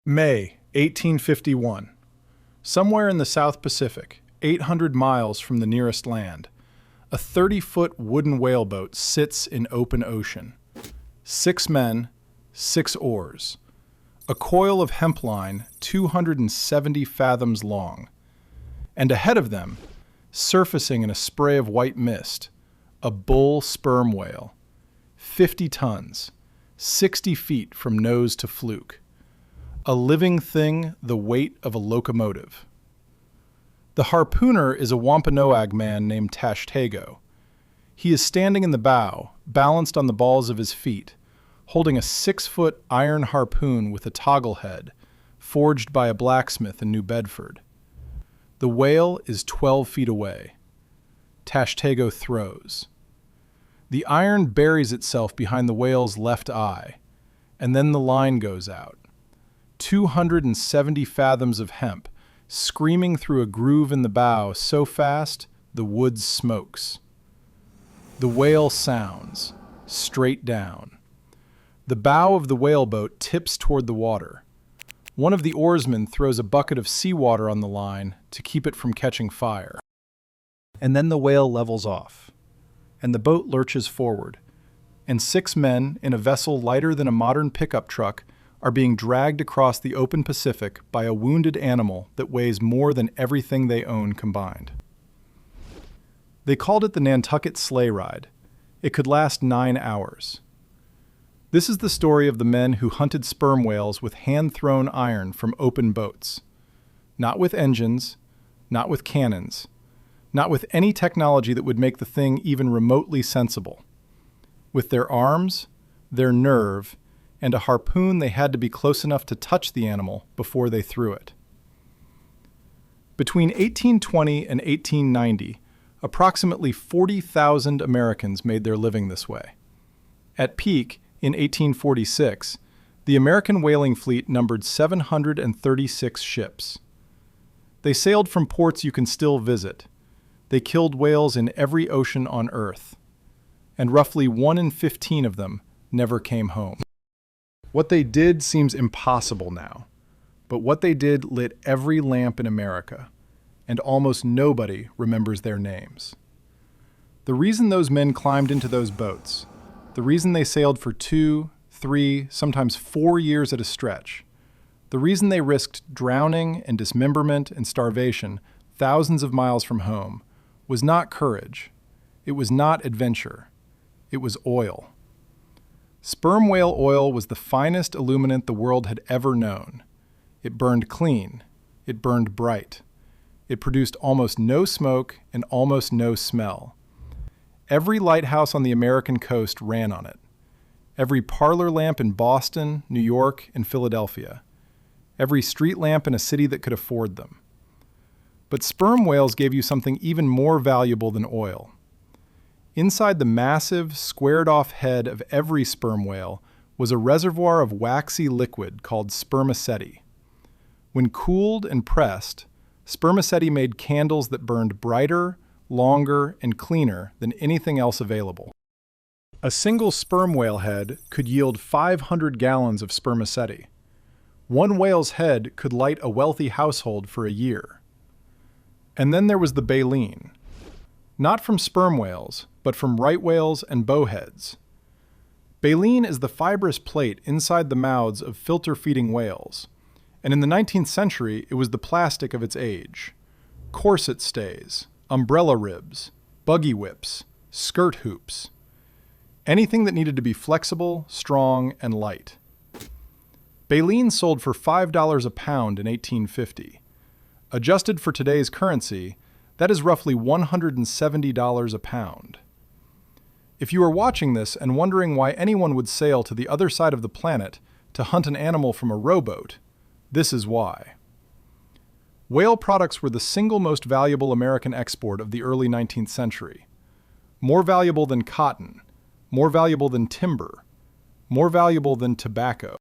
May 1851. Somewhere in the South Pacific, 800 miles from the nearest land, a 30-foot wooden whaleboat sits in open ocean. 6 men, 6 oars. A coil of hemp line 270 fathoms long. And ahead of them, surfacing in a spray of white mist, a bull sperm whale, 50 tons, 60 feet from nose to fluke. A living thing the weight of a locomotive. The harpooner is a Wampanoag man named Tashtego. He is standing in the bow, balanced on the balls of his feet, holding a 6-foot iron harpoon with a toggle head, forged by a blacksmith in New Bedford. The whale is 12 feet away. Tashtego throws. The iron buries itself behind the whale's left eye, and then the line goes out. 270 fathoms of hemp, screaming through a groove in the bow so fast the wood smokes. The whale sounds, straight down. The bow of the whaleboat tips toward the water. One of the oarsmen throws a bucket of seawater on the line to keep it from catching fire. And then the whale levels off, and the boat lurches forward, and 6 men in a vessel lighter than a modern pickup truck are being dragged across the open Pacific by a wounded animal that weighs more than everything they own combined. They called it the Nantucket Sleigh Ride. It could last 9 hours. This is the story of the men who hunted sperm whales with hand-thrown iron from open boats. Not with engines, not with cannons, not with any technology that would make the thing even remotely sensible. With their arms, their nerve, and a harpoon they had to be close enough to touch the animal before they threw it. Between 1820 and 1890, approximately 40,000 Americans made their living this way. At peak, in 1846, the American whaling fleet numbered 736 ships. They sailed from ports you can still visit. They killed whales in every ocean on Earth, and roughly 1 in 15 of them never came home. What they did seems impossible now, but what they did lit every lamp in America, and almost nobody remembers their names. The reason those men climbed into those boats, the reason they sailed for 2, 3, sometimes 4 years at a stretch, the reason they risked drowning and dismemberment and starvation thousands of miles from home, was not courage, it was not adventure, it was oil. Sperm whale oil was the finest illuminant the world had ever known. It burned clean. It burned bright. It produced almost no smoke and almost no smell. Every lighthouse on the American coast ran on it. Every parlor lamp in Boston, New York, and Philadelphia. Every street lamp in a city that could afford them. But sperm whales gave you something even more valuable than oil. Inside the massive, squared-off head of every sperm whale was a reservoir of waxy liquid called spermaceti. When cooled and pressed, spermaceti made candles that burned brighter, longer, and cleaner than anything else available. A single sperm whale head could yield 500 gallons of spermaceti. One whale's head could light a wealthy household for a year. And then there was the baleen. Not from sperm whales, but from right whales and bowheads. Baleen is the fibrous plate inside the mouths of filter-feeding whales, and in the 19th century it was the plastic of its age. Corset stays, umbrella ribs, buggy whips, skirt hoops. Anything that needed to be flexible, strong, and light. Baleen sold for $5 a pound in 1850. Adjusted for today's currency, that is roughly $170 a pound. If you are watching this and wondering why anyone would sail to the other side of the planet to hunt an animal from a rowboat, this is why. Whale products were the single most valuable American export of the early 19th century. More valuable than cotton, more valuable than timber, more valuable than tobacco.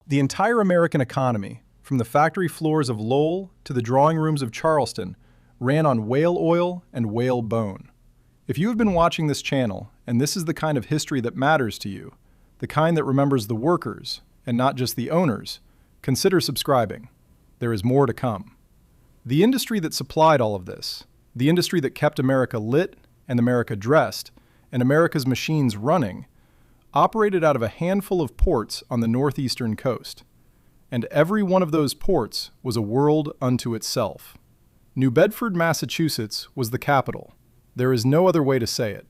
The entire American economy, from the factory floors of Lowell to the drawing rooms of Charleston, ran on whale oil and whale bone. If you have been watching this channel, and this is the kind of history that matters to you, the kind that remembers the workers and not just the owners, consider subscribing. There is more to come. The industry that supplied all of this, the industry that kept America lit and America dressed, and America's machines running, operated out of a handful of ports on the northeastern coast. And every one of those ports was a world unto itself. New Bedford, Massachusetts was the capital. There is no other way to say it.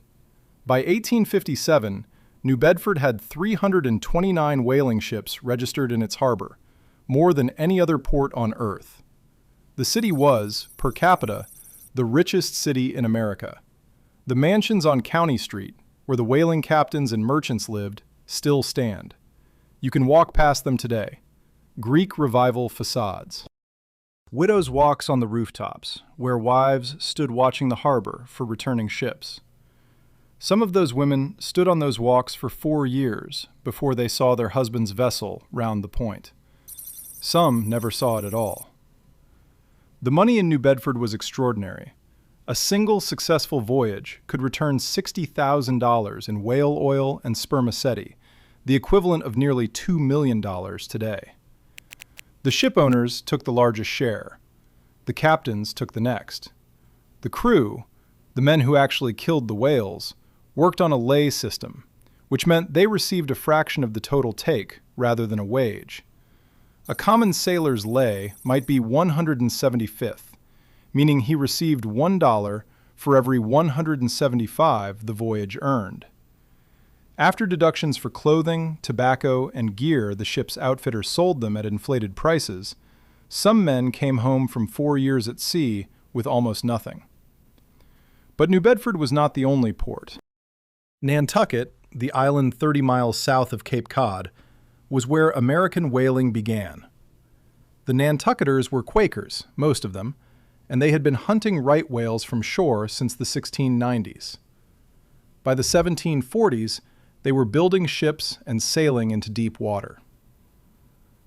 By 1857, New Bedford had 329 whaling ships registered in its harbor, more than any other port on Earth. The city was, per capita, the richest city in America. The mansions on County Street, where the whaling captains and merchants lived, still stand. You can walk past them today. Greek Revival facades. Widows' walks on the rooftops, where wives stood watching the harbor for returning ships. Some of those women stood on those walks for 4 years before they saw their husband's vessel round the point. Some never saw it at all. The money in New Bedford was extraordinary. A single successful voyage could return $60,000 in whale oil and spermaceti, the equivalent of nearly $2 million today. The ship owners took the largest share. The captains took the next. The crew, the men who actually killed the whales, worked on a lay system, which meant they received a fraction of the total take rather than a wage. A common sailor's lay might be 175th, meaning he received $1 for every 175 the voyage earned. After deductions for clothing, tobacco, and gear the ship's outfitters sold them at inflated prices, some men came home from 4 years at sea with almost nothing. But New Bedford was not the only port. Nantucket, the island 30 miles south of Cape Cod, was where American whaling began. The Nantucketers were Quakers, most of them, and they had been hunting right whales from shore since the 1690s. By the 1740s, they were building ships and sailing into deep water.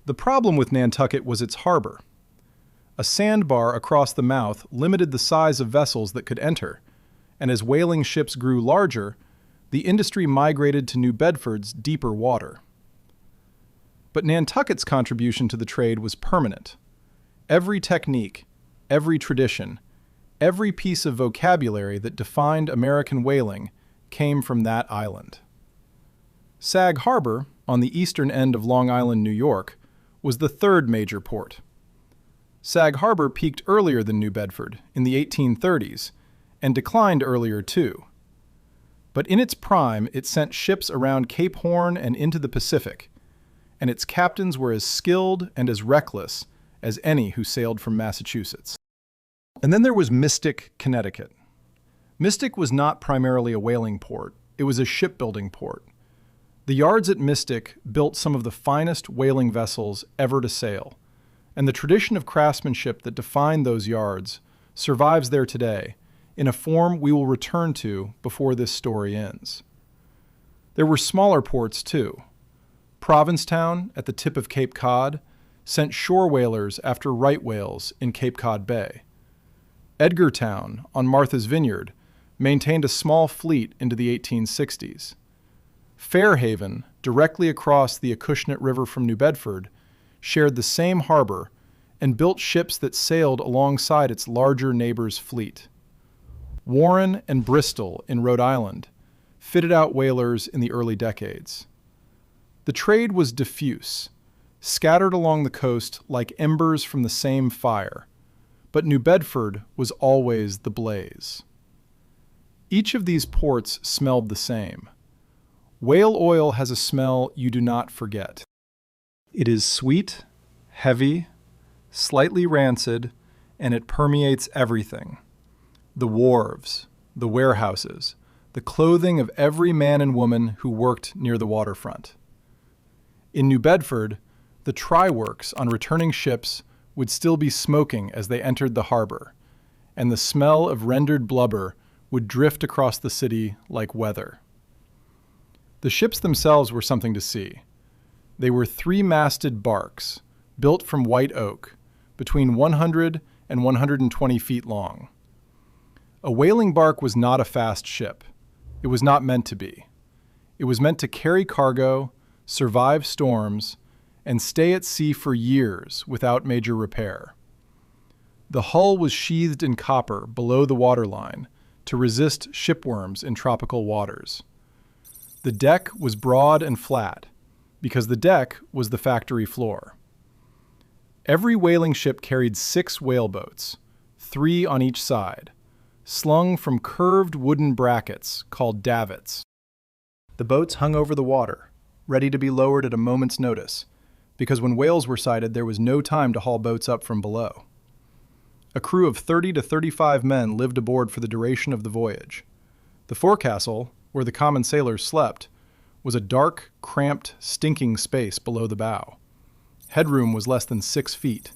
The problem with Nantucket was its harbor. A sandbar across the mouth limited the size of vessels that could enter, and as whaling ships grew larger, the industry migrated to New Bedford's deeper water. But Nantucket's contribution to the trade was permanent. Every technique, every tradition, every piece of vocabulary that defined American whaling came from that island. Sag Harbor, on the eastern end of Long Island, New York, was the third major port. Sag Harbor peaked earlier than New Bedford, in the 1830s, and declined earlier too. But in its prime, it sent ships around Cape Horn and into the Pacific, and its captains were as skilled and as reckless as any who sailed from Massachusetts. And then there was Mystic, Connecticut. Mystic was not primarily a whaling port, it was a shipbuilding port. The yards at Mystic built some of the finest whaling vessels ever to sail, and the tradition of craftsmanship that defined those yards survives there today, in a form we will return to before this story ends. There were smaller ports too. Provincetown, at the tip of Cape Cod, sent shore whalers after right whales in Cape Cod Bay. Edgartown, on Martha's Vineyard, maintained a small fleet into the 1860s. Fairhaven, directly across the Acushnet River from New Bedford, shared the same harbor and built ships that sailed alongside its larger neighbor's fleet. Warren and Bristol in Rhode Island fitted out whalers in the early decades. The trade was diffuse, scattered along the coast like embers from the same fire, but New Bedford was always the blaze. Each of these ports smelled the same. Whale oil has a smell you do not forget. It is sweet, heavy, slightly rancid, and it permeates everything. The wharves, the warehouses, the clothing of every man and woman who worked near the waterfront. In New Bedford, the try-works on returning ships would still be smoking as they entered the harbor, and the smell of rendered blubber would drift across the city like weather. The ships themselves were something to see. They were 3-masted barks, built from white oak, between 100 and 120 feet long. A whaling bark was not a fast ship. It was not meant to be. It was meant to carry cargo, survive storms, and stay at sea for years without major repair. The hull was sheathed in copper below the waterline to resist shipworms in tropical waters. The deck was broad and flat because the deck was the factory floor. Every whaling ship carried 6 whaleboats, 3 on each side, slung from curved wooden brackets called davits. The boats hung over the water, ready to be lowered at a moment's notice, because when whales were sighted, there was no time to haul boats up from below. A crew of 30 to 35 men lived aboard for the duration of the voyage. The forecastle, where the common sailors slept, was a dark, cramped, stinking space below the bow. Headroom was less than 6 feet.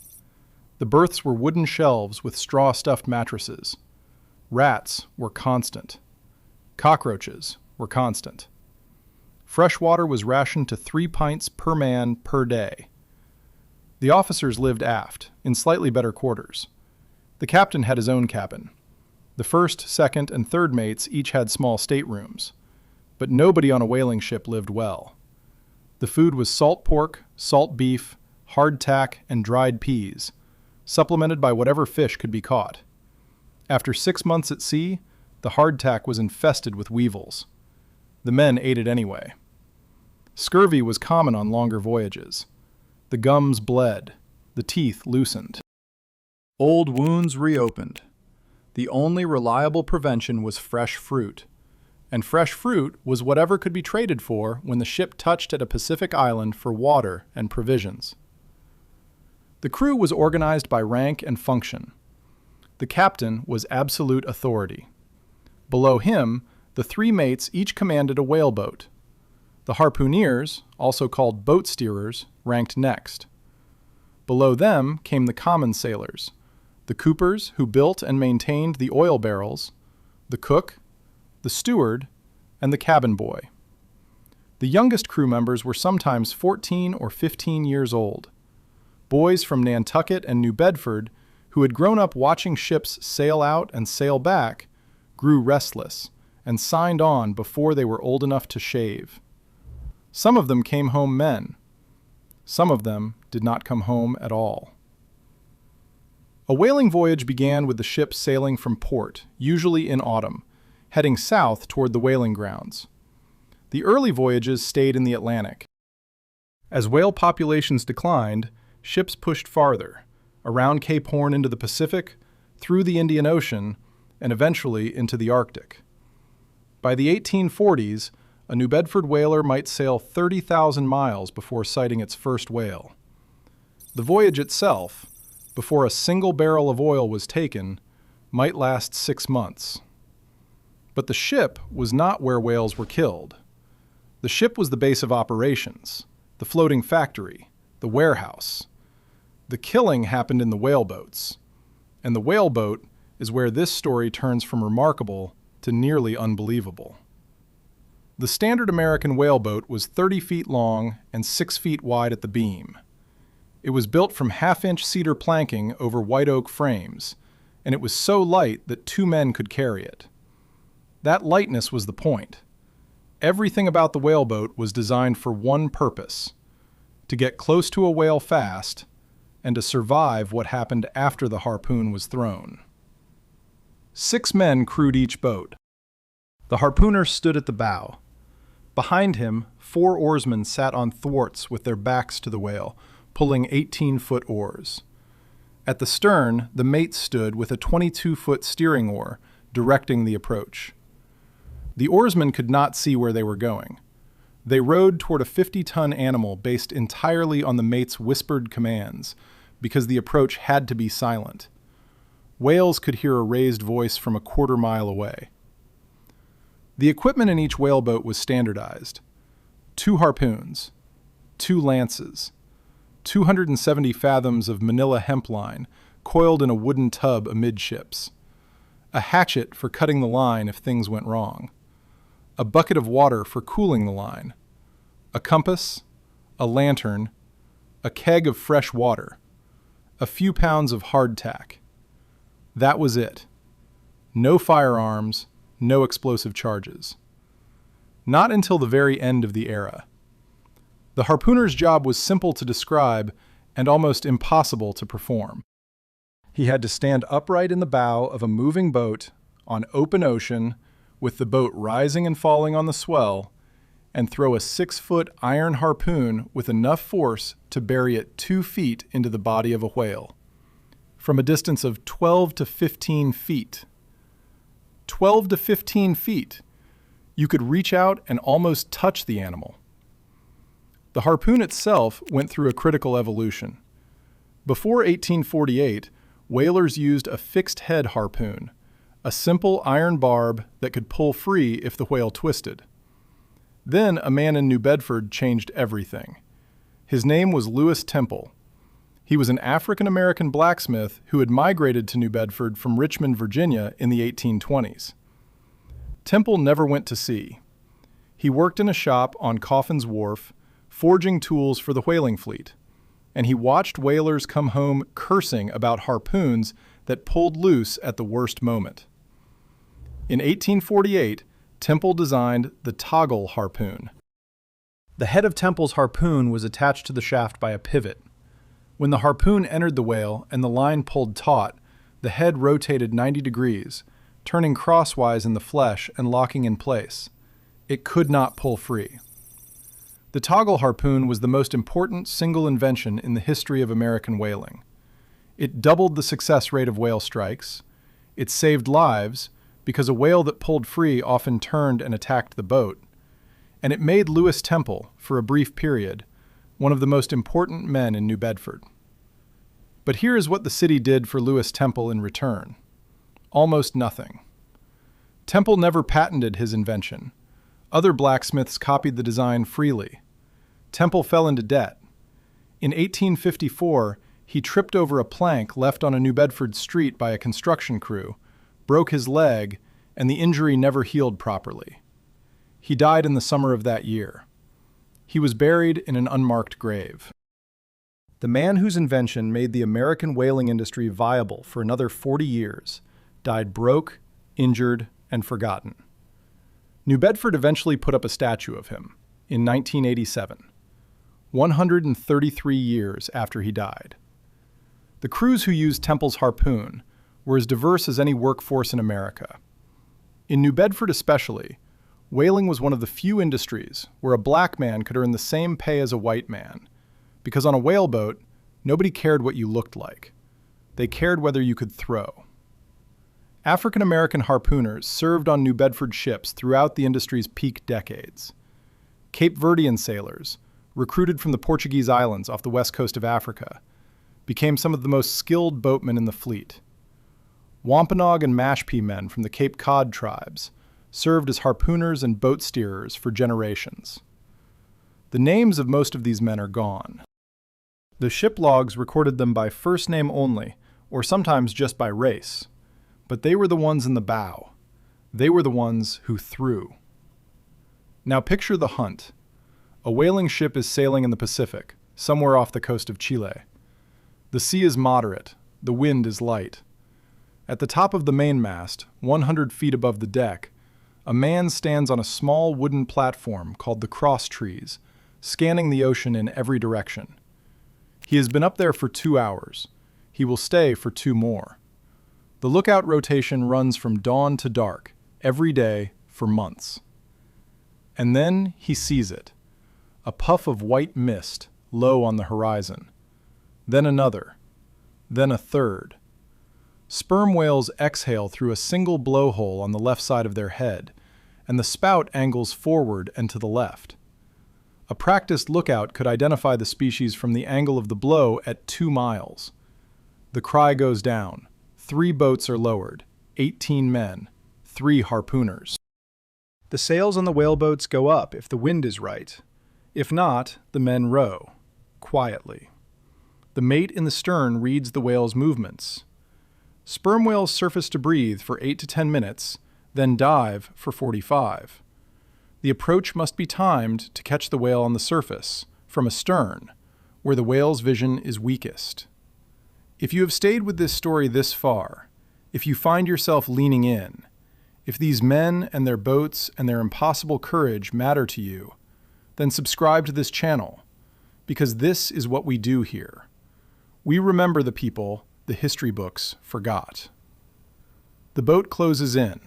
The berths were wooden shelves with straw-stuffed mattresses. Rats were constant. Cockroaches were constant. Fresh water was rationed to 3 pints per man per day. The officers lived aft, in slightly better quarters. The captain had his own cabin. The first, second, and third mates each had small staterooms. But nobody on a whaling ship lived well. The food was salt pork, salt beef, hardtack, and dried peas, supplemented by whatever fish could be caught. After 6 months at sea, the hardtack was infested with weevils. The men ate it anyway. Scurvy was common on longer voyages. The gums bled, the teeth loosened. Old wounds reopened. The only reliable prevention was fresh fruit. And fresh fruit was whatever could be traded for when the ship touched at a Pacific island for water and provisions. The crew was organized by rank and function. The captain was absolute authority. Below him, the 3 mates each commanded a whaleboat. The harpooneers, also called boat steerers, ranked next. Below them came the common sailors, the coopers who built and maintained the oil barrels, the cook, the steward, and the cabin boy. The youngest crew members were sometimes 14 or 15 years old. Boys from Nantucket and New Bedford, who had grown up watching ships sail out and sail back, grew restless and signed on before they were old enough to shave. Some of them came home men. Some of them did not come home at all. A whaling voyage began with the ship sailing from port, usually in autumn, heading south toward the whaling grounds. The early voyages stayed in the Atlantic. As whale populations declined, ships pushed farther, around Cape Horn into the Pacific, through the Indian Ocean, and eventually into the Arctic. By the 1840s, a New Bedford whaler might sail 30,000 miles before sighting its first whale. The voyage itself, before a single barrel of oil was taken, might last 6 months. But the ship was not where whales were killed. The ship was the base of operations, the floating factory, the warehouse. The killing happened in the whaleboats, and the whaleboat is where this story turns from remarkable to nearly unbelievable. The standard American whaleboat was 30 feet long and 6 feet wide at the beam. It was built from half-inch cedar planking over white oak frames, and it was so light that 2 men could carry it. That lightness was the point. Everything about the whaleboat was designed for one purpose: to get close to a whale fast and to survive what happened after the harpoon was thrown. 6 men crewed each boat. The harpooner stood at the bow. Behind him, 4 oarsmen sat on thwarts with their backs to the whale, pulling 18-foot oars. At the stern, the mate stood with a 22-foot steering oar, directing the approach. The oarsmen could not see where they were going. They rowed toward a 50-ton animal based entirely on the mate's whispered commands, because the approach had to be silent. Whales could hear a raised voice from a quarter-mile away. The equipment in each whaleboat was standardized: 2 harpoons, 2 lances, 270 fathoms of manila hemp line coiled in a wooden tub amidships, a hatchet for cutting the line if things went wrong, a bucket of water for cooling the line, a compass, a lantern, a keg of fresh water, a few pounds of hardtack. That was it. No firearms, no explosive charges. Not until the very end of the era. The harpooner's job was simple to describe and almost impossible to perform. He had to stand upright in the bow of a moving boat on open ocean, with the boat rising and falling on the swell, and throw a 6-foot iron harpoon with enough force to bury it 2 feet into the body of a whale, from a distance of 12 to 15 feet. 12 to 15 feet! You could reach out and almost touch the animal. The harpoon itself went through a critical evolution. Before 1848, whalers used a fixed-head harpoon, a simple iron barb that could pull free if the whale twisted. Then a man in New Bedford changed everything. His name was Lewis Temple. He was an African-American blacksmith who had migrated to New Bedford from Richmond, Virginia in the 1820s. Temple never went to sea. He worked in a shop on Coffin's Wharf, forging tools for the whaling fleet, and he watched whalers come home cursing about harpoons that pulled loose at the worst moment. In 1848, Temple designed the toggle harpoon. The head of Temple's harpoon was attached to the shaft by a pivot. When the harpoon entered the whale and the line pulled taut, the head rotated 90 degrees, turning crosswise in the flesh and locking in place. It could not pull free. The toggle harpoon was the most important single invention in the history of American whaling. It doubled the success rate of whale strikes. It saved lives, because a whale that pulled free often turned and attacked the boat. And it made Lewis Temple, for a brief period, one of the most important men in New Bedford. But here is what the city did for Lewis Temple in return. Almost nothing. Temple never patented his invention. Other blacksmiths copied the design freely. Temple fell into debt. In 1854, he tripped over a plank left on a New Bedford street by a construction crew, broke his leg, and the injury never healed properly. He died in the summer of that year. He was buried in an unmarked grave. The man whose invention made the American whaling industry viable for another 40 years died broke, injured, and forgotten. New Bedford eventually put up a statue of him in 1987, 133 years after he died. The crews who used Temple's harpoon were as diverse as any workforce in America. In New Bedford especially, whaling was one of the few industries where a black man could earn the same pay as a white man, because on a whaleboat, nobody cared what you looked like. They cared whether you could throw. African-American harpooners served on New Bedford ships throughout the industry's peak decades. Cape Verdean sailors, recruited from the Portuguese islands off the west coast of Africa, became some of the most skilled boatmen in the fleet. Wampanoag and Mashpee men from the Cape Cod tribes served as harpooners and boat steerers for generations. The names of most of these men are gone. The ship logs recorded them by first name only, or sometimes just by race. But they were the ones in the bow. They were the ones who threw. Now picture the hunt. A whaling ship is sailing in the Pacific, somewhere off the coast of Chile. The sea is moderate, the wind is light. At the top of the mainmast, 100 feet above the deck, a man stands on a small wooden platform called the cross trees, scanning the ocean in every direction. He has been up there for 2 hours. He will stay for 2 more. The lookout rotation runs from dawn to dark, every day, for months. And then he sees it. A puff of white mist, low on the horizon. Then another. Then a third. Sperm whales exhale through a single blowhole on the left side of their head, and the spout angles forward and to the left. A practiced lookout could identify the species from the angle of the blow at 2 miles. The cry goes down. 3 boats are lowered, 18 men, 3 harpooners. The sails on the whaleboats go up if the wind is right. If not, the men row, quietly. The mate in the stern reads the whale's movements. Sperm whales surface to breathe for 8 to 10 minutes, then dive for 45. The approach must be timed to catch the whale on the surface, from astern, where the whale's vision is weakest. If you have stayed with this story this far, if you find yourself leaning in, if these men and their boats and their impossible courage matter to you, then subscribe to this channel because this is what we do here. We remember the people the history books forgot. The boat closes in.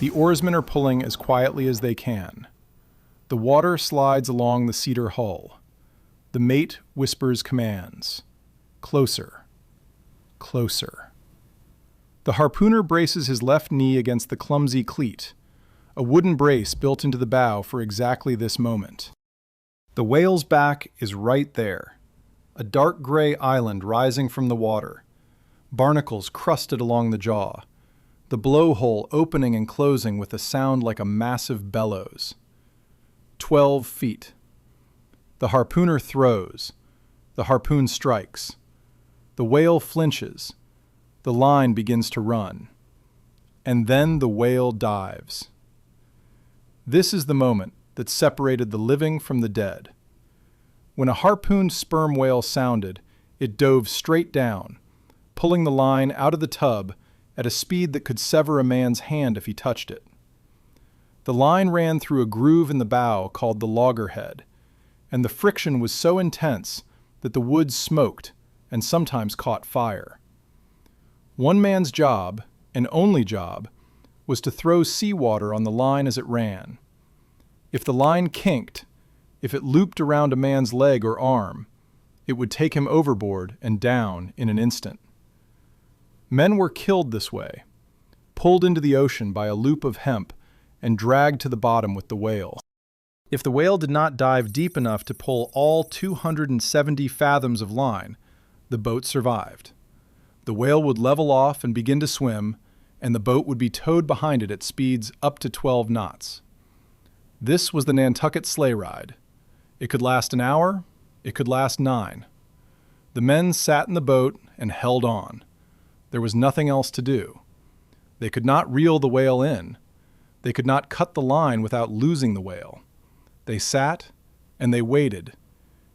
The oarsmen are pulling as quietly as they can. The water slides along the cedar hull. The mate whispers commands. Closer. Closer. The harpooner braces his left knee against the clumsy cleat, a wooden brace built into the bow for exactly this moment. The whale's back is right there, a dark gray island rising from the water, barnacles crusted along the jaw, the blowhole opening and closing with a sound like a massive bellows. 12 feet. The harpooner throws. The harpoon strikes. The whale flinches. The line begins to run. And then the whale dives. This is the moment that separated the living from the dead. When a harpooned sperm whale sounded, it dove straight down, pulling the line out of the tub at a speed that could sever a man's hand if he touched it. The line ran through a groove in the bow called the loggerhead, and the friction was so intense that the wood smoked and sometimes caught fire. One man's job, and only job, was to throw seawater on the line as it ran. If the line kinked, if it looped around a man's leg or arm, it would take him overboard and down in an instant. Men were killed this way, pulled into the ocean by a loop of hemp and dragged to the bottom with the whale. If the whale did not dive deep enough to pull all 270 fathoms of line, the boat survived. The whale would level off and begin to swim, and the boat would be towed behind it at speeds up to 12 knots. This was the Nantucket sleigh ride. It could last an hour, it could last 9. The men sat in the boat and held on. There was nothing else to do. They could not reel the whale in. They could not cut the line without losing the whale. They sat, and they waited,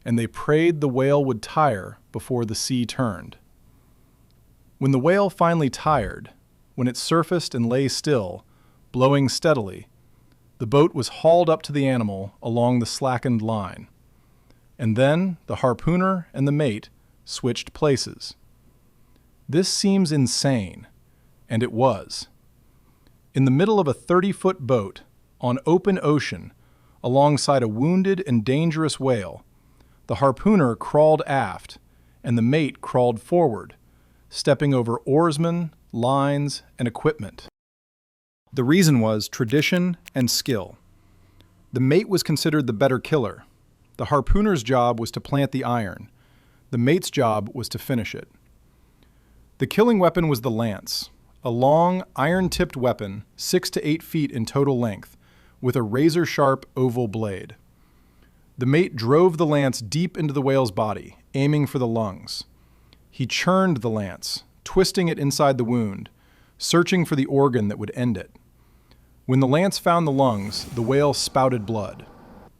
and they prayed the whale would tire before the sea turned. When the whale finally tired, when it surfaced and lay still, blowing steadily, the boat was hauled up to the animal along the slackened line. And then the harpooner and the mate switched places. This seems insane, and it was. In the middle of a 30-foot boat, on open ocean, alongside a wounded and dangerous whale, the harpooner crawled aft, and the mate crawled forward, stepping over oarsmen, lines, and equipment. The reason was tradition and skill. The mate was considered the better killer. The harpooner's job was to plant the iron. The mate's job was to finish it. The killing weapon was the lance, a long, iron-tipped weapon, 6 to 8 feet in total length, with a razor-sharp oval blade. The mate drove the lance deep into the whale's body, aiming for the lungs. He churned the lance, twisting it inside the wound, searching for the organ that would end it. When the lance found the lungs, the whale spouted blood.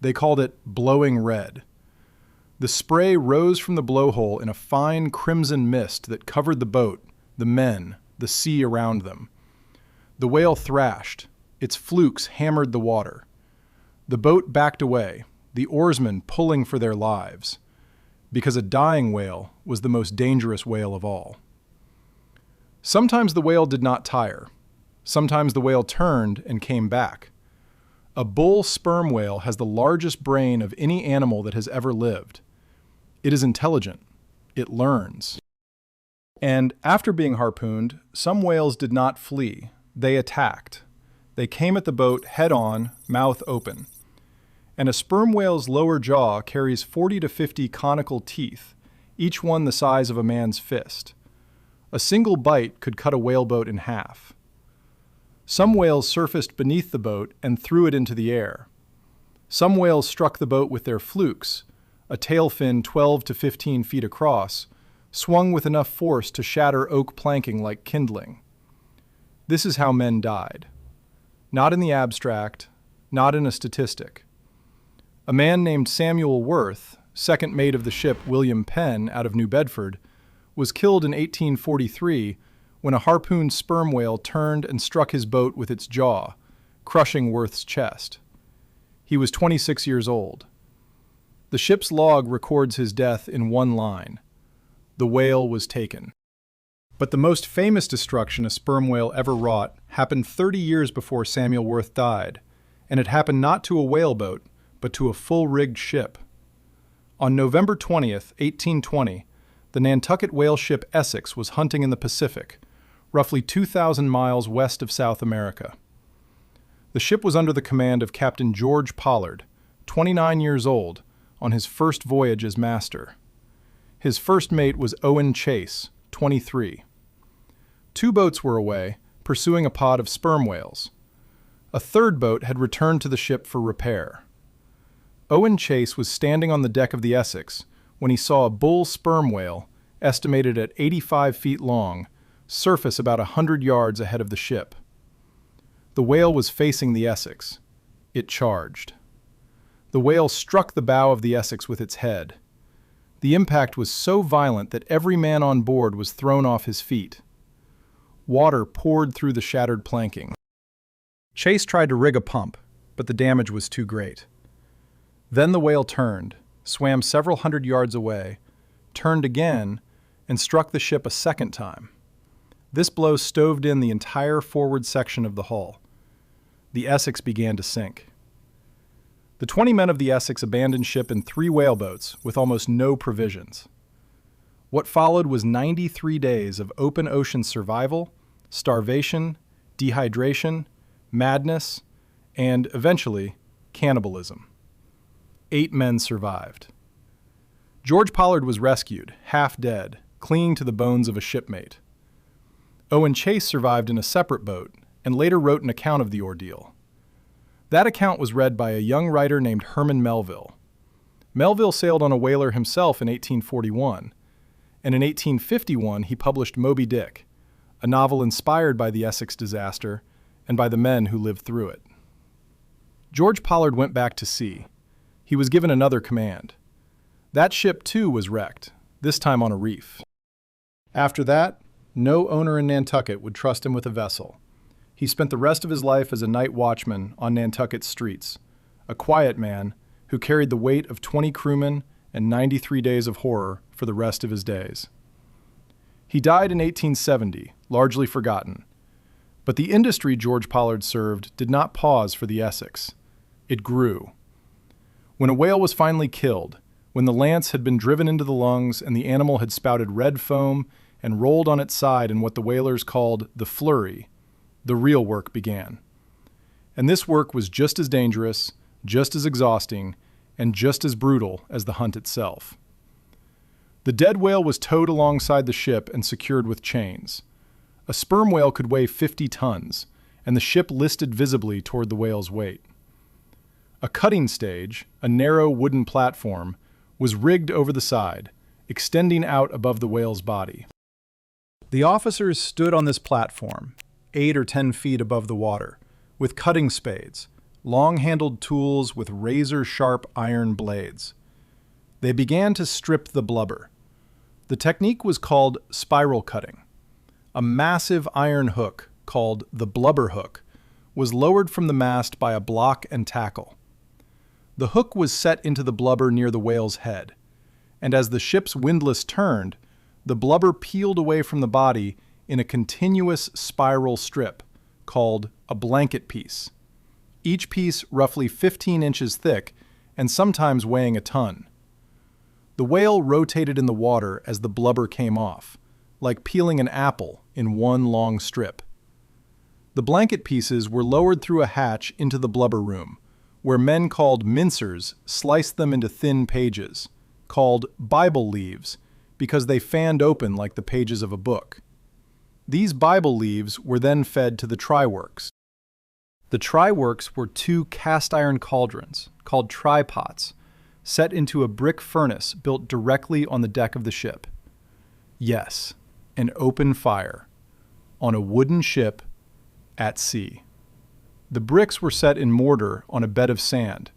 They called it blowing red. The spray rose from the blowhole in a fine crimson mist that covered the boat, the men, the sea around them. The whale thrashed. Its flukes hammered the water. The boat backed away, the oarsmen pulling for their lives, because a dying whale was the most dangerous whale of all. Sometimes the whale did not tire. Sometimes the whale turned and came back. A bull sperm whale has the largest brain of any animal that has ever lived. It is intelligent. It learns. And after being harpooned, some whales did not flee. They attacked. They came at the boat head-on, mouth open. And a sperm whale's lower jaw carries 40 to 50 conical teeth, each one the size of a man's fist. A single bite could cut a whaleboat in half. Some whales surfaced beneath the boat and threw it into the air. Some whales struck the boat with their flukes, a tail fin 12 to 15 feet across, swung with enough force to shatter oak planking like kindling. This is how men died. Not in the abstract, not in a statistic. A man named Samuel Worth, second mate of the ship William Penn out of New Bedford, was killed in 1843 when a harpooned sperm whale turned and struck his boat with its jaw, crushing Worth's chest. He was 26 years old. The ship's log records his death in one line: "The whale was taken." But the most famous destruction a sperm whale ever wrought happened 30 years before Samuel Worth died, and it happened not to a whaleboat, but to a full-rigged ship. On November 20th, 1820, the Nantucket whale ship Essex was hunting in the Pacific, roughly 2,000 miles west of South America. The ship was under the command of Captain George Pollard, 29 years old, on his first voyage as master. His first mate was Owen Chase, 23. 2 boats were away, pursuing a pod of sperm whales. A third boat had returned to the ship for repair. Owen Chase was standing on the deck of the Essex when he saw a bull sperm whale, estimated at 85 feet long, surface about 100 yards ahead of the ship. The whale was facing the Essex. It charged. The whale struck the bow of the Essex with its head. The impact was so violent that every man on board was thrown off his feet. Water poured through the shattered planking. Chase tried to rig a pump, but the damage was too great. Then the whale turned, swam several hundred yards away, turned again, and struck the ship a second time. This blow stoved in the entire forward section of the hull. The Essex began to sink. The 20 men of the Essex abandoned ship in 3 whaleboats with almost no provisions. What followed was 93 days of open ocean survival, starvation, dehydration, madness, and, eventually, cannibalism. 8 men survived. George Pollard was rescued, half dead, clinging to the bones of a shipmate. Owen Chase survived in a separate boat and later wrote an account of the ordeal. That account was read by a young writer named Herman Melville. Melville sailed on a whaler himself in 1841, and in 1851 he published Moby Dick, a novel inspired by the Essex disaster and by the men who lived through it. George Pollard went back to sea. He was given another command. That ship, too, was wrecked, this time on a reef. After that, no owner in Nantucket would trust him with a vessel. He spent the rest of his life as a night watchman on Nantucket's streets, a quiet man who carried the weight of 20 crewmen and 93 days of horror for the rest of his days. He died in 1870, largely forgotten. But the industry George Pollard served did not pause for the Essex. It grew. When a whale was finally killed, when the lance had been driven into the lungs and the animal had spouted red foam and rolled on its side in what the whalers called the flurry, the real work began. And this work was just as dangerous, just as exhausting, and just as brutal as the hunt itself. The dead whale was towed alongside the ship and secured with chains. A sperm whale could weigh 50 tons, and the ship listed visibly toward the whale's weight. A cutting stage, a narrow wooden platform, was rigged over the side, extending out above the whale's body. The officers stood on this platform, 8 or 10 feet above the water, with cutting spades, long-handled tools with razor-sharp iron blades. They began to strip the blubber. The technique was called spiral cutting. A massive iron hook, called the blubber hook, was lowered from the mast by a block and tackle. The hook was set into the blubber near the whale's head, and as the ship's windlass turned, the blubber peeled away from the body in a continuous spiral strip, called a blanket piece, each piece roughly 15 inches thick and sometimes weighing a ton. The whale rotated in the water as the blubber came off, like peeling an apple in one long strip. The blanket pieces were lowered through a hatch into the blubber room, where men called mincers sliced them into thin pages, called Bible leaves, because they fanned open like the pages of a book. These Bible leaves were then fed to the tryworks. The tryworks were 2 cast-iron cauldrons, called trypots, set into a brick furnace built directly on the deck of the ship. Yes, an open fire, on a wooden ship, at sea. The bricks were set in mortar on a bed of sand,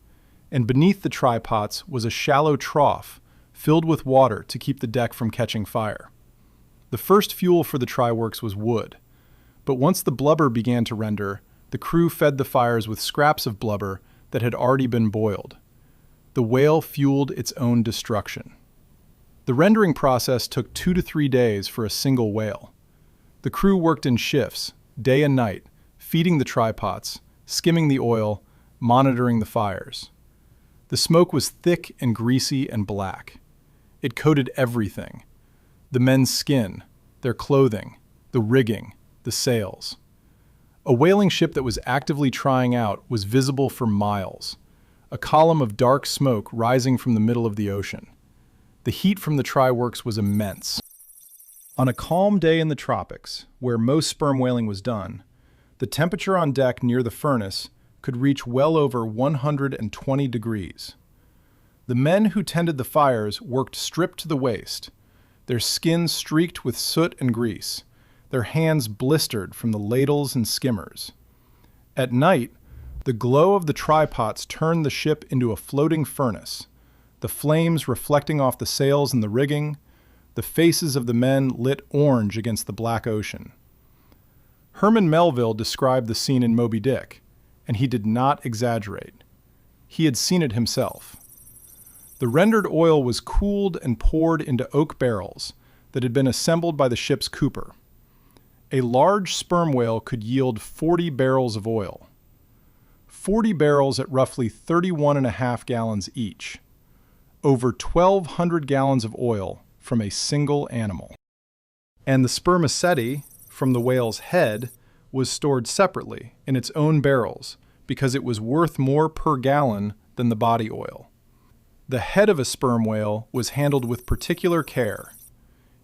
and beneath the trypots was a shallow trough filled with water to keep the deck from catching fire. The first fuel for the tryworks was wood, but once the blubber began to render, the crew fed the fires with scraps of blubber that had already been boiled. The whale fueled its own destruction. The rendering process took 2 to 3 days for a single whale. The crew worked in shifts, day and night, feeding the trypots, skimming the oil, monitoring the fires. The smoke was thick and greasy and black. It coated everything: the men's skin, their clothing, the rigging, the sails. A whaling ship that was actively trying out was visible for miles, a column of dark smoke rising from the middle of the ocean. The heat from the try-works was immense. On a calm day in the tropics, where most sperm whaling was done, the temperature on deck near the furnace could reach well over 120 degrees. The men who tended the fires worked stripped to the waist, their skins streaked with soot and grease, their hands blistered from the ladles and skimmers. At night, the glow of the trypots turned the ship into a floating furnace, the flames reflecting off the sails and the rigging, the faces of the men lit orange against the black ocean. Herman Melville described the scene in Moby Dick, and he did not exaggerate. He had seen it himself. The rendered oil was cooled and poured into oak barrels that had been assembled by the ship's cooper. A large sperm whale could yield 40 barrels of oil. 40 barrels at roughly 31.5 gallons each. Over 1,200 gallons of oil from a single animal. And the spermaceti from the whale's head was stored separately in its own barrels because it was worth more per gallon than the body oil. The head of a sperm whale was handled with particular care.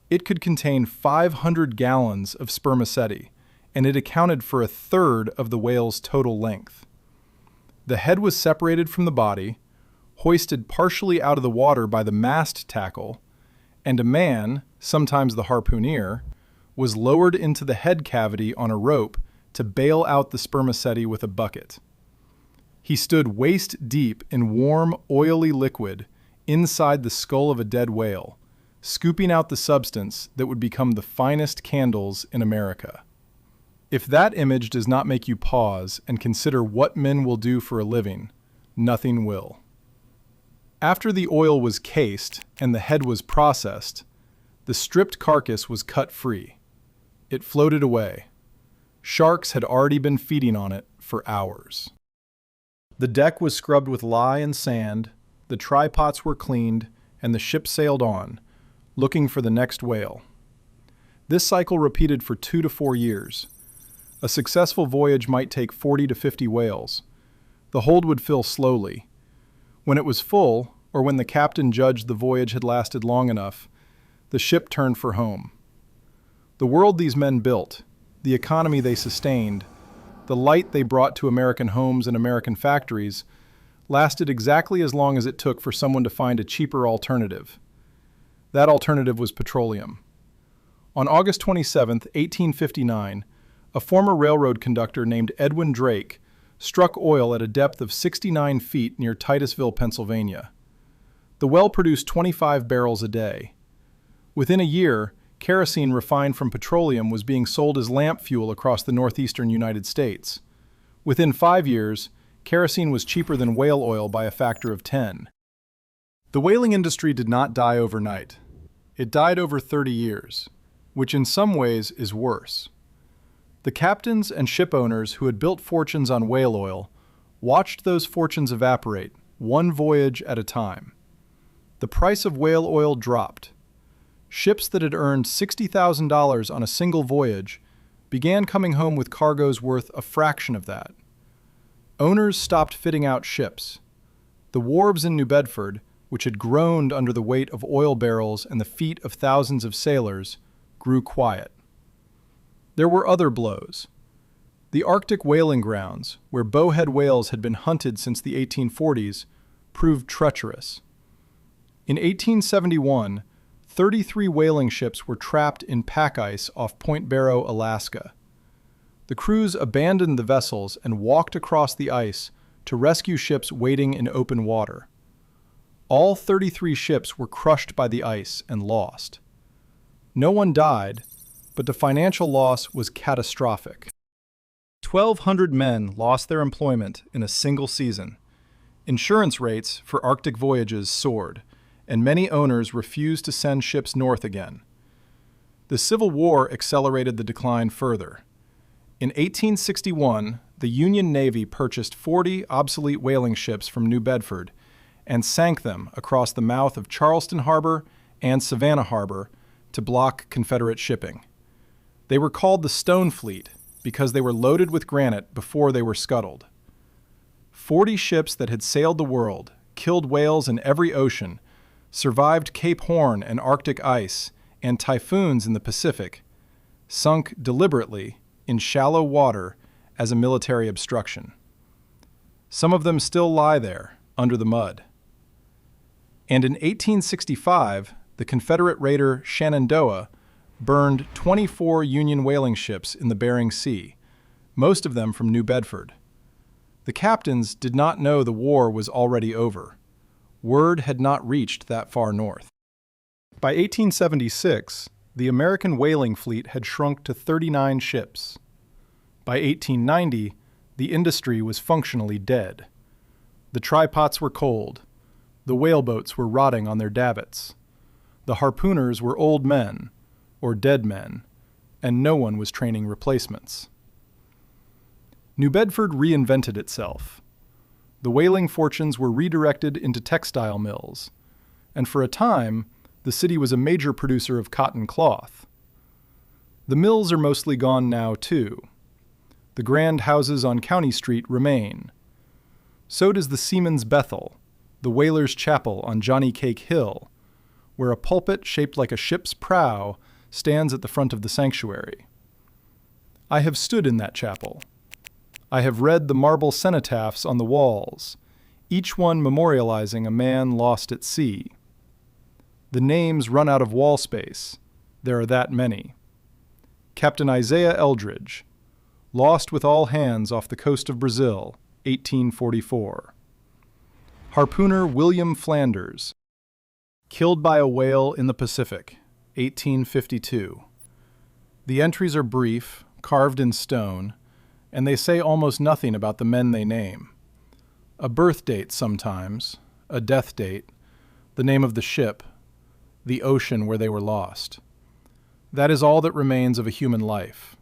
It could contain 500 gallons of spermaceti, and it accounted for a third of the whale's total length. The head was separated from the body, hoisted partially out of the water by the mast tackle, and a man, sometimes the harpooner, was lowered into the head cavity on a rope to bail out the spermaceti with a bucket. He stood waist deep in warm, oily liquid inside the skull of a dead whale, scooping out the substance that would become the finest candles in America. If that image does not make you pause and consider what men will do for a living, nothing will. After the oil was cased and the head was processed, the stripped carcass was cut free. It floated away. Sharks had already been feeding on it for hours. The deck was scrubbed with lye and sand, the trypots were cleaned, and the ship sailed on, looking for the next whale. This cycle repeated for 2 to 4 years. A successful voyage might take 40 to 50 whales. The hold would fill slowly. When it was full, or when the captain judged the voyage had lasted long enough, the ship turned for home. The world these men built, the economy they sustained, the light they brought to American homes and American factories, lasted exactly as long as it took for someone to find a cheaper alternative. That alternative was petroleum. On August 27, 1859, a former railroad conductor named Edwin Drake struck oil at a depth of 69 feet near Titusville, Pennsylvania. The well produced 25 barrels a day. Within a year, kerosene refined from petroleum was being sold as lamp fuel across the northeastern United States. Within 5 years, kerosene was cheaper than whale oil by a factor of 10. The whaling industry did not die overnight. It died over 30 years, which in some ways is worse. The captains and ship owners who had built fortunes on whale oil watched those fortunes evaporate, one voyage at a time. The price of whale oil dropped. Ships that had earned $60,000 on a single voyage began coming home with cargoes worth a fraction of that. Owners stopped fitting out ships. The wharves in New Bedford, which had groaned under the weight of oil barrels and the feet of thousands of sailors, grew quiet. There were other blows. The Arctic whaling grounds, where bowhead whales had been hunted since the 1840s, proved treacherous. In 1871, 33 whaling ships were trapped in pack ice off Point Barrow, Alaska. The crews abandoned the vessels and walked across the ice to rescue ships waiting in open water. All 33 ships were crushed by the ice and lost. No one died, but the financial loss was catastrophic. 1,200 men lost their employment in a single season. Insurance rates for Arctic voyages soared, and many owners refused to send ships north again. The Civil War accelerated the decline further. In 1861, the Union Navy purchased 40 obsolete whaling ships from New Bedford and sank them across the mouth of Charleston Harbor and Savannah Harbor to block Confederate shipping. They were called the Stone Fleet because they were loaded with granite before they were scuttled. 40 ships that had sailed the world, killed whales in every ocean, survived Cape Horn and Arctic ice, and typhoons in the Pacific, sunk deliberately in shallow water as a military obstruction. Some of them still lie there, under the mud. And in 1865, the Confederate raider Shenandoah burned 24 Union whaling ships in the Bering Sea, most of them from New Bedford. The captains did not know the war was already over. Word had not reached that far north. By 1876, the American whaling fleet had shrunk to 39 ships. By 1890, the industry was functionally dead. The trypots were cold. The whaleboats were rotting on their davits. The harpooners were old men, or dead men, and no one was training replacements. New Bedford reinvented itself. The whaling fortunes were redirected into textile mills, and for a time, the city was a major producer of cotton cloth. The mills are mostly gone now, too. The grand houses on County Street remain. So does the Seaman's Bethel, the Whalers' Chapel on Johnny Cake Hill, where a pulpit shaped like a ship's prow stands at the front of the sanctuary. I have stood in that chapel. I have read the marble cenotaphs on the walls, each one memorializing a man lost at sea. The names run out of wall space. There are that many. Captain Isaiah Eldridge, lost with all hands off the coast of Brazil, 1844. Harpooner William Flanders, killed by a whale in the Pacific, 1852. The entries are brief, carved in stone, and they say almost nothing about the men they name. A birth date sometimes, a death date, the name of the ship, the ocean where they were lost. That is all that remains of a human life.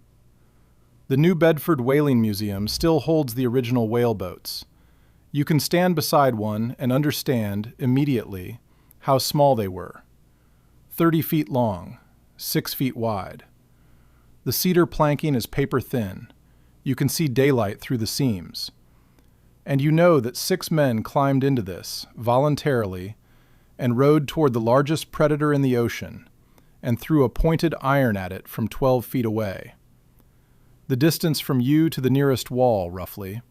The New Bedford Whaling Museum still holds the original whaleboats. You can stand beside one and understand, immediately, how small they were. 30 feet long, 6 feet wide. The cedar planking is paper thin. You can see daylight through the seams. And you know that 6 men climbed into this, voluntarily, and rowed toward the largest predator in the ocean, and threw a pointed iron at it from 12 feet away. The distance from you to the nearest wall, roughly.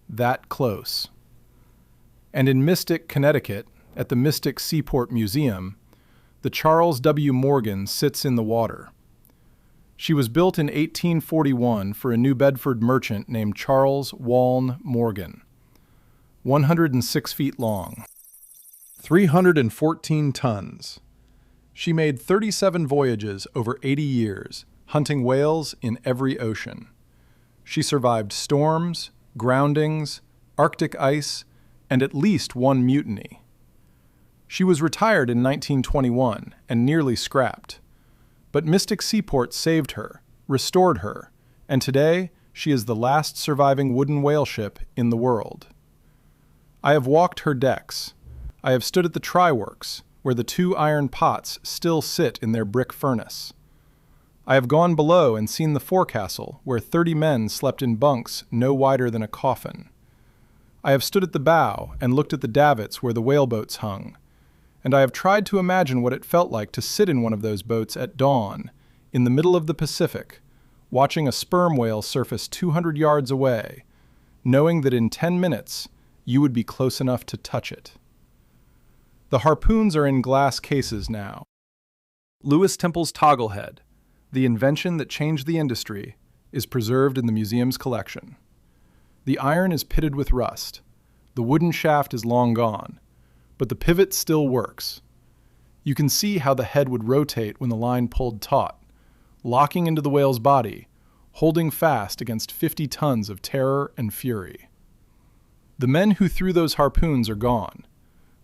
That close. And in Mystic, Connecticut, at the Mystic Seaport Museum, the Charles W. Morgan sits in the water. She was built in 1841 for a New Bedford merchant named Charles Waln Morgan. 106 feet long. 314 tons. She made 37 voyages over 80 years, hunting whales in every ocean. She survived storms, groundings, Arctic ice, and at least one mutiny. She was retired in 1921 and nearly scrapped. But Mystic Seaport saved her, restored her, and today she is the last surviving wooden whale ship in the world. I have walked her decks. I have stood at the try-works, where the 2 iron pots still sit in their brick furnace. I have gone below and seen the forecastle, where 30 men slept in bunks no wider than a coffin. I have stood at the bow and looked at the davits where the whaleboats hung, and I have tried to imagine what it felt like to sit in one of those boats at dawn, in the middle of the Pacific, watching a sperm whale surface 200 yards away, knowing that in 10 minutes you would be close enough to touch it. The harpoons are in glass cases now. Lewis Temple's togglehead, the invention that changed the industry, is preserved in the museum's collection. The iron is pitted with rust. The wooden shaft is long gone, but the pivot still works. You can see how the head would rotate when the line pulled taut, locking into the whale's body, holding fast against 50 tons of terror and fury. The men who threw those harpoons are gone.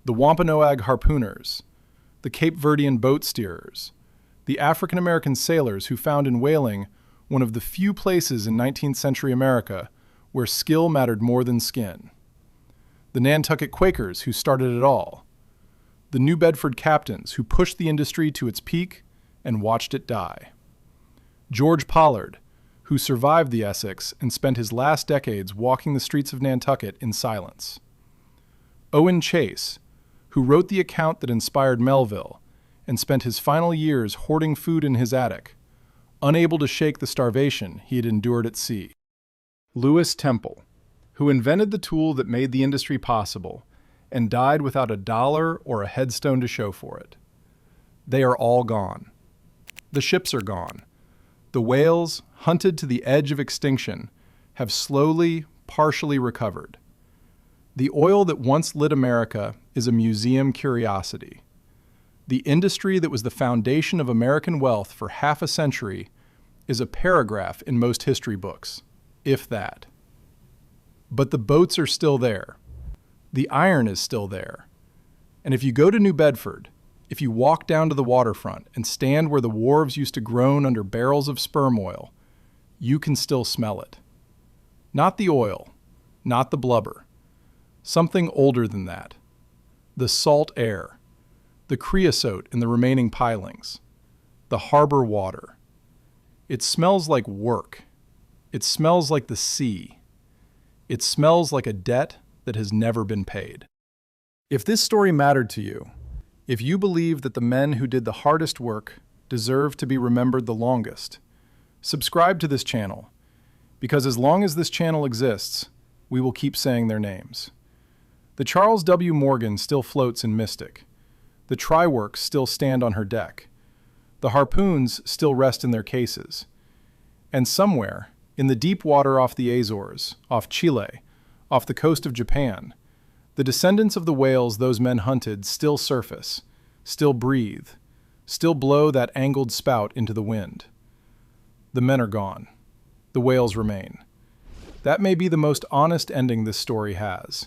The Wampanoag harpooners, the Cape Verdean boat steerers, the African-American sailors who found in whaling one of the few places in 19th century America where skill mattered more than skin. The Nantucket Quakers who started it all. The New Bedford captains who pushed the industry to its peak and watched it die. George Pollard, who survived the Essex and spent his last decades walking the streets of Nantucket in silence. Owen Chase, who wrote the account that inspired Melville and spent his final years hoarding food in his attic, unable to shake the starvation he had endured at sea. Lewis Temple, who invented the tool that made the industry possible and died without a dollar or a headstone to show for it. They are all gone. The ships are gone. The whales, hunted to the edge of extinction, have slowly, partially recovered. The oil that once lit America is a museum curiosity. The industry that was the foundation of American wealth for half a century is a paragraph in most history books, if that. But the boats are still there. The iron is still there. And if you go to New Bedford, if you walk down to the waterfront and stand where the wharves used to groan under barrels of sperm oil, you can still smell it. Not the oil, not the blubber. Something older than that. The salt air, the creosote in the remaining pilings, the harbor water. It smells like work. It smells like the sea. It smells like a debt that has never been paid. If this story mattered to you, if you believe that the men who did the hardest work deserve to be remembered the longest, subscribe to this channel, because as long as this channel exists, we will keep saying their names. The Charles W. Morgan still floats in Mystic. The Tri-Works still stand on her deck. The harpoons still rest in their cases. And somewhere, in the deep water off the Azores, off Chile, off the coast of Japan, the descendants of the whales those men hunted still surface, still breathe, still blow that angled spout into the wind. The men are gone. The whales remain. That may be the most honest ending this story has.